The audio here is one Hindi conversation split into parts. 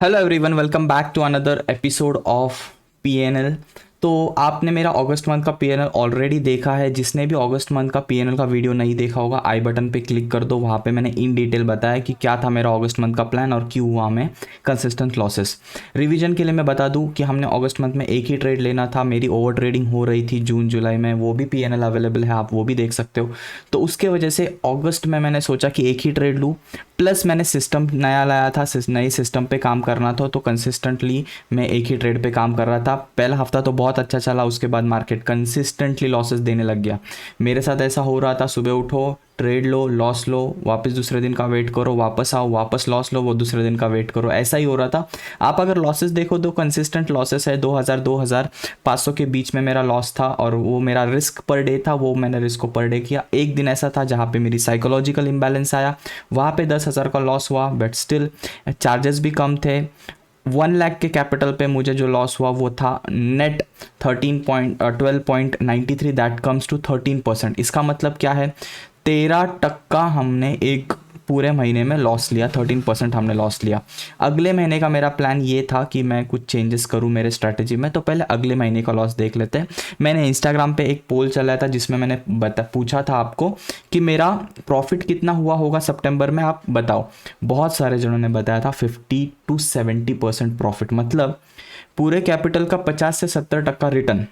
Hello everyone, welcome back to another episode of PNL. तो आपने मेरा अगस्त मंथ का पीएनएल ऑलरेडी देखा है। जिसने भी अगस्त मंथ का पीएनएल का वीडियो नहीं देखा होगा, आई बटन पे क्लिक कर दो। वहाँ पे मैंने इन डिटेल बताया कि क्या था मेरा अगस्त मंथ का प्लान और क्यों हुआ हमें कंसिस्टेंट लॉसेस। रिवीजन के लिए मैं बता दूं कि हमने अगस्त मंथ में एक ही ट्रेड लेना था। मेरी ओवर ट्रेडिंग हो रही थी जून जुलाई में, वो भी पीएनएल अवेलेबल है, आप वो भी देख सकते हो। तो उसके वजह से अगस्त में मैंने सोचा कि एक ही ट्रेड लूँ, प्लस मैंने सिस्टम नया लाया था, नए सिस्टम पे काम करना था। तो कंसिस्टेंटली मैं एक ही ट्रेड पे काम कर रहा था। पहला हफ्ता तो बहुत अच्छा चला, उसके बाद मार्केट कंसिस्टेंटली लॉसेस देने लग गया। मेरे साथ ऐसा हो रहा था, सुबह उठो, ट्रेड लो, लॉस लो, वापस दूसरे दिन का वेट करो, वापस आओ, वापस लॉस लो, वो दूसरे दिन का वेट करो, ऐसा ही हो रहा था। आप अगर लॉसेस देखो तो कंसिस्टेंट लॉसेस है। 2500 के बीच में मेरा लॉस था और वो मेरा रिस्क पर डे था, वो मैंने रिस्क को पर डे किया। एक दिन ऐसा था जहाँ पे मेरी साइकोलॉजिकल इम्बैलेंस आया, वहाँ पे 10,000 का लॉस हुआ, बट स्टिल चार्जेस भी कम थे। 1 लाख के कैपिटल पे मुझे जो लॉस हुआ वो था नेट 12.93, दैट कम्स टू 13%। इसका मतलब क्या है, 13% हमने एक पूरे महीने में लॉस लिया, 13% हमने लॉस लिया। अगले महीने का मेरा प्लान ये था कि मैं कुछ चेंजेस करूं मेरे स्ट्रैटेजी में। तो पहले अगले महीने का लॉस देख लेते हैं। मैंने इंस्टाग्राम पे एक पोल चलाया था जिसमें मैंने पूछा था आपको कि मेरा प्रॉफिट कितना हुआ होगा सितंबर में, आप बताओ। बहुत सारे जनों ने बताया था 50 to 70% प्रॉफिट, मतलब पूरे कैपिटल का 50 से 70% return,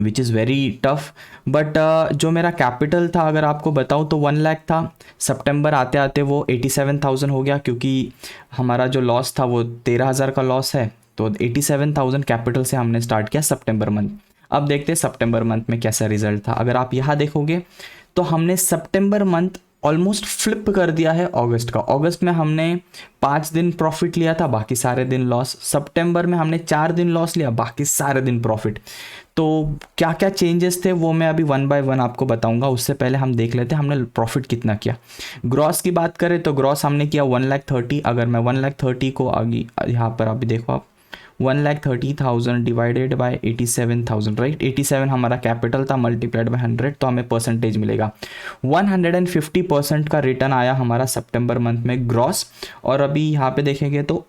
which is very tough. But जो मेरा कैपिटल था, अगर आपको बताऊँ तो 1 लाख था। सितंबर आते आते वो 87,000 हो गया, क्योंकि हमारा जो लॉस था वो 13,000 का लॉस है। तो 87,000 कैपिटल से हमने स्टार्ट किया सितंबर मंथ। अब देखते हैं सितंबर मंथ में कैसा रिजल्ट था। अगर आप यहाँ देखोगे तो हमने सितंबर मंथ ऑलमोस्ट फ्लिप कर दिया है अगस्त का। अगस्त में हमने 5 दिन प्रॉफिट लिया था, बाकी सारे दिन लॉस। सितंबर में हमने 4 दिन लॉस लिया, बाकी सारे दिन प्रॉफिट। तो क्या क्या चेंजेस थे वो मैं अभी वन बाय वन आपको बताऊंगा। उससे पहले हम देख लेते हैं हमने प्रॉफिट कितना किया। ग्रॉस की बात करें तो ग्रॉस हमने किया 1,30,000। अगर मैं 1,30,000 को आगे यहाँ पर अभी देखो आप, 1,30,000 डिवाइडेड बाय 87,000, राइट। 87 हमारा कैपिटल था, मल्टीप्लाइड बाय 100, तो हमें परसेंटेज मिलेगा। 150% का रिटर्न आया हमारा सितंबर मंथ में ग्रॉस। और अभी यहाँ पे देखेंगे तो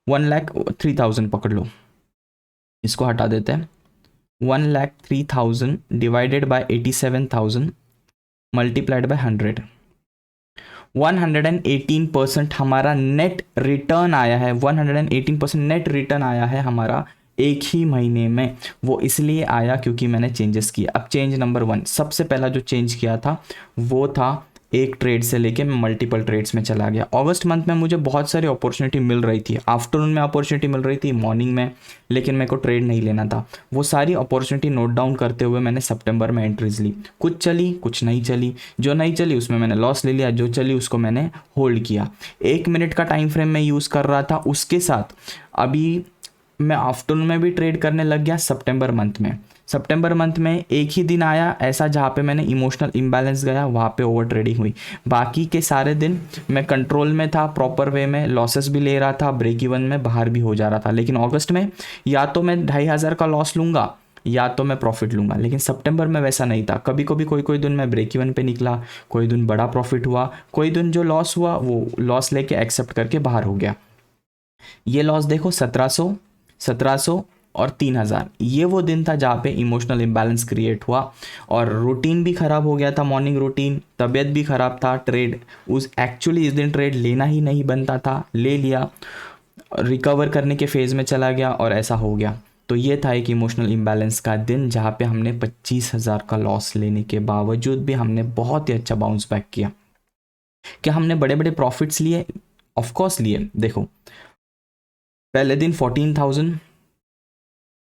1,03,000 पकड़ लो, इसको हटा देते हैं। 1,03,000 डिवाइडेड बाय 87,000 मल्टीप्लाइड बाय 100, 118% हमारा नेट रिटर्न आया है। 118% नेट रिटर्न आया है हमारा एक ही महीने में। वो इसलिए आया क्योंकि मैंने चेंजेस किए। अब चेंज नंबर 1, सबसे पहला जो चेंज किया था वो था एक ट्रेड से लेके मैं मल्टीपल ट्रेड्स में चला गया। अगस्त मंथ में मुझे बहुत सारी अपॉर्चुनिटी मिल रही थी, आफ्टरनून में अपॉर्चुनिटी मिल रही थी, मॉर्निंग में, लेकिन मेरे को ट्रेड नहीं लेना था। वो सारी अपॉर्चुनिटी नोट डाउन करते हुए मैंने सितंबर में एंट्रीज ली। कुछ चली, कुछ नहीं चली। जो नहीं चली उसमें मैंने लॉस ले लिया, जो चली उसको मैंने होल्ड किया। 1 मिनट का टाइम फ्रेम में यूज़ कर रहा था। उसके साथ अभी मैं आफ्टरनून में भी ट्रेड करने लग गया सितंबर मंथ में। सितंबर मंथ में एक ही दिन आया ऐसा जहाँ पे मैंने इमोशनल इम्बैलेंस गया, वहाँ पे ओवर ट्रेडिंग हुई। बाकी के सारे दिन मैं कंट्रोल में था, प्रॉपर वे में लॉसेस भी ले रहा था, ब्रेक इवन में बाहर भी हो जा रहा था। लेकिन अगस्त में या तो मैं 2,500 का लॉस लूँगा या तो मैं प्रॉफिट लूँगा। लेकिन सितंबर में वैसा नहीं था। कभी कभी कोई कोई दिन मैं ब्रेक इवन पे निकला, कोई दिन बड़ा प्रॉफिट हुआ, कोई दिन जो लॉस हुआ वो लॉस लेके एक्सेप्ट करके बाहर हो गया। ये लॉस देखो, 1,700 और 3,000, ये वो दिन था जहाँ पे इमोशनल इम्बैलेंस क्रिएट हुआ और रूटीन भी ख़राब हो गया था। मॉर्निंग रूटीन, तबीयत भी ख़राब था। ट्रेड उस एक्चुअली इस दिन ट्रेड लेना ही नहीं बनता था, ले लिया, रिकवर करने के फेज़ में चला गया और ऐसा हो गया। तो ये था एक इमोशनल इम्बैलेंस का दिन जहाँ पे हमने 25,000 का लॉस लेने के बावजूद भी हमने बहुत ही अच्छा बाउंस बैक किया। क्या हमने बड़े बड़े प्रॉफिट्स लिए? ऑफकोर्स लिए। देखो, पहले दिन 14,000,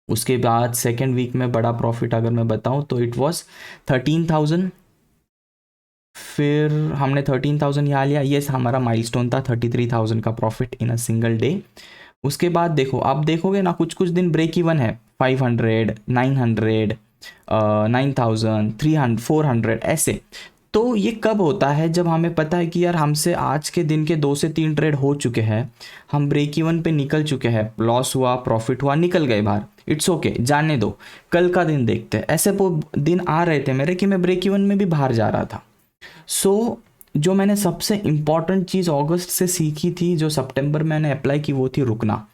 उसके बाद सेकेंड वीक में बड़ा प्रॉफिट अगर मैं बताऊं तो इट वाज 13,000। फिर हमने 13,000 यहाँ लिया, ये हमारा माइलस्टोन था, 33,000 का profit in a single day. उसके बाद देखो, आप देखोगे ना, कुछ कुछ दिन ब्रेक इवन है, 500, 900, 9,000, 300, 400 ऐसे। तो ये कब होता है? जब हमें पता है कि यार हमसे आज के दिन के 2 से 3 ट्रेड हो चुके हैं, हम ब्रेक इवन पे निकल चुके हैं, लॉस हुआ, प्रॉफिट हुआ, निकल गए बाहर, इट्स ओके, जाने दो, कल का दिन देखते हैं। ऐसे वो दिन आ रहे थे मेरे कि मैं ब्रेक इवन में भी बाहर जा रहा था। सो जो मैंने सबसे इम्पॉर्टेंट चीज़ अगस्त से सीखी थी, जो सितंबर में मैंने अप्लाई की, वो थी रुकना।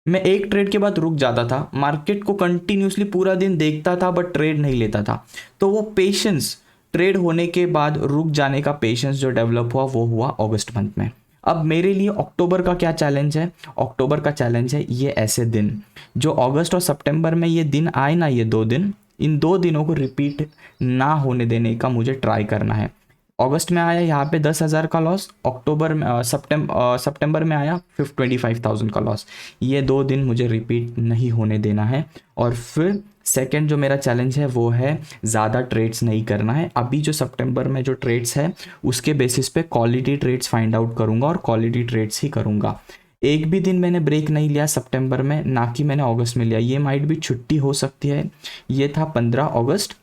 मैं एक ट्रेड के बाद रुक जाता था, मार्केट को कंटिन्यूसली पूरा दिन देखता था बट ट्रेड नहीं लेता था। तो वो पेशेंस, ट्रेड होने के बाद रुक जाने का पेशेंस जो डेवलप हुआ वो हुआ अगस्त मंथ में। अब मेरे लिए अक्टूबर का क्या चैलेंज है? अक्टूबर का चैलेंज है ये ऐसे दिन जो अगस्त और सितंबर में ये दिन आए ना, ये 2 दिन, इन 2 दिनों को रिपीट ना होने देने का मुझे ट्राई करना है। अगस्त में आया यहाँ पे 10,000 का लॉस, अक्टूबर में सितंबर में आया 25,000 का लॉस। ये 2 दिन मुझे रिपीट नहीं होने देना है। और फिर सेकंड जो मेरा चैलेंज है वो है ज़्यादा ट्रेड्स नहीं करना है। अभी जो सितंबर में जो ट्रेड्स है उसके बेसिस पे क्वालिटी ट्रेड्स फाइंड आउट करूँगा और क्वालिटी ट्रेड्स ही करूँगा। एक भी दिन मैंने ब्रेक नहीं लिया सितंबर में, ना कि मैंने अगस्त में लिया। ये माइट भी छुट्टी हो सकती है। ये था 15 अगस्त,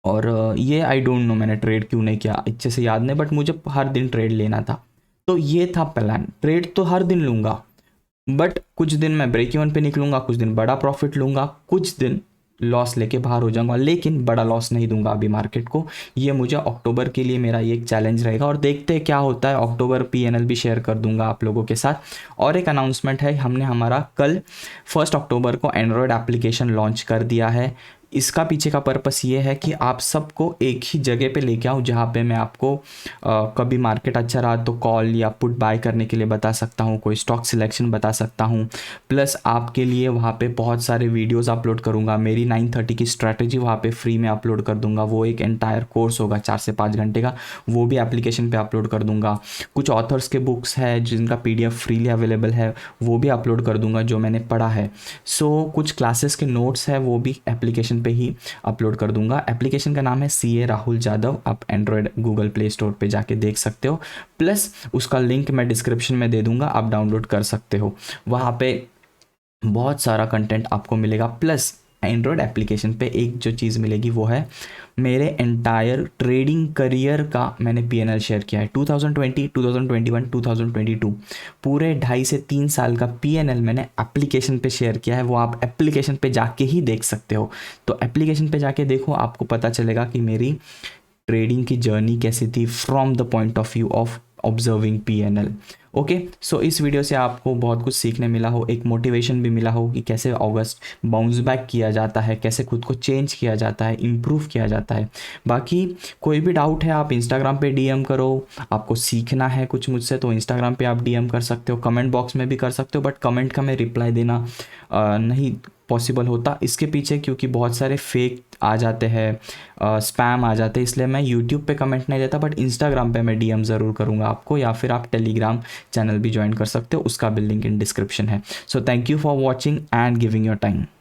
और ये आई डोंट नो मैंने ट्रेड क्यों नहीं किया, अच्छे से याद नहीं, बट मुझे हर दिन ट्रेड लेना था। तो ये था प्लान, ट्रेड तो हर दिन लूँगा, बट कुछ दिन मैं ब्रेक इवन पे निकलूंगा, कुछ दिन बड़ा प्रॉफिट लूँगा, कुछ दिन लॉस लेके बाहर हो जाऊंगा, लेकिन बड़ा लॉस नहीं दूंगा अभी मार्केट को। ये मुझे अक्टूबर के लिए मेरा ये एक चैलेंज रहेगा, और देखते हैं क्या होता है। अक्टूबर पीएनएल भी शेयर कर दूंगा आप लोगों के साथ। और एक अनाउंसमेंट है, हमने हमारा कल 1 अक्टूबर को एंड्रॉयड एप्लीकेशन लॉन्च कर दिया है। इसका पीछे का पर्पस ये है कि आप सबको एक ही जगह पे लेके आऊँ, जहाँ पे मैं आपको कभी मार्केट अच्छा रहा तो कॉल या पुट बाय करने के लिए बता सकता हूँ, कोई स्टॉक सिलेक्शन बता सकता हूँ। प्लस आपके लिए वहाँ पे बहुत सारे वीडियोस अपलोड करूँगा, मेरी 9:30 की स्ट्रैटेजी वहाँ पे फ्री में अपलोड कर दूँगा। वो एक एंटायर कोर्स होगा 4 से 5 घंटे का, वो भी एप्लीकेशन पे अपलोड कर दूँगा। कुछ ऑथर्स के बुक्स है जिनका PDF फ्रीली अवेलेबल है, वो भी अपलोड कर दूँगा जो मैंने पढ़ा है। कुछ क्लासेस के नोट्स है वो भी एप्लीकेशन पे ही अपलोड कर दूंगा। एप्लीकेशन का नाम है CA राहुल जादव, आप एंड्रॉयड गूगल प्ले स्टोर पे जाके देख सकते हो। प्लस उसका लिंक मैं डिस्क्रिप्शन में दे दूंगा, आप डाउनलोड कर सकते हो। वहाँ पे बहुत सारा कंटेंट आपको मिलेगा। प्लस एंड्रॉयड एप्लीकेशन पे एक जो चीज़ मिलेगी वो है मेरे एंटायर ट्रेडिंग करियर का मैंने PNL शेयर किया है। 2020, 2021, 2022 पूरे 2.5 से 3 साल का PNL मैंने एप्लीकेशन पे शेयर किया है। वो आप एप्लीकेशन पे जाके ही देख सकते हो। तो एप्लीकेशन पे जाके देखो, आपको पता चलेगा कि मेरी ट्रेडिंग की जर्नी कैसी थी from the point of view of observing PNL। Okay, so इस वीडियो से आपको बहुत कुछ सीखने मिला हो, एक मोटिवेशन भी मिला हो कि कैसे अगस्त बाउंस बैक किया जाता है, कैसे खुद को चेंज किया जाता है, इम्प्रूव किया जाता है। बाकी कोई भी डाउट है आप इंस्टाग्राम पे DM करो। आपको सीखना है कुछ मुझसे तो इंस्टाग्राम पे आप DM कर सकते हो, कमेंट बॉक्स में भी कर सकते हो, बट कमेंट का मैं रिप्लाई देना नहीं पॉसिबल होता इसके पीछे, क्योंकि बहुत सारे फेक आ जाते हैं, स्पैम आ जाते हैं, इसलिए मैं यूट्यूब पे कमेंट नहीं देता, बट इंस्टाग्राम पे मैं DM ज़रूर करूँगा आपको, या फिर आप टेलीग्राम चैनल भी ज्वाइन कर सकते हो, उसका भी लिंक इन डिस्क्रिप्शन है। So thank you for watching and giving your time.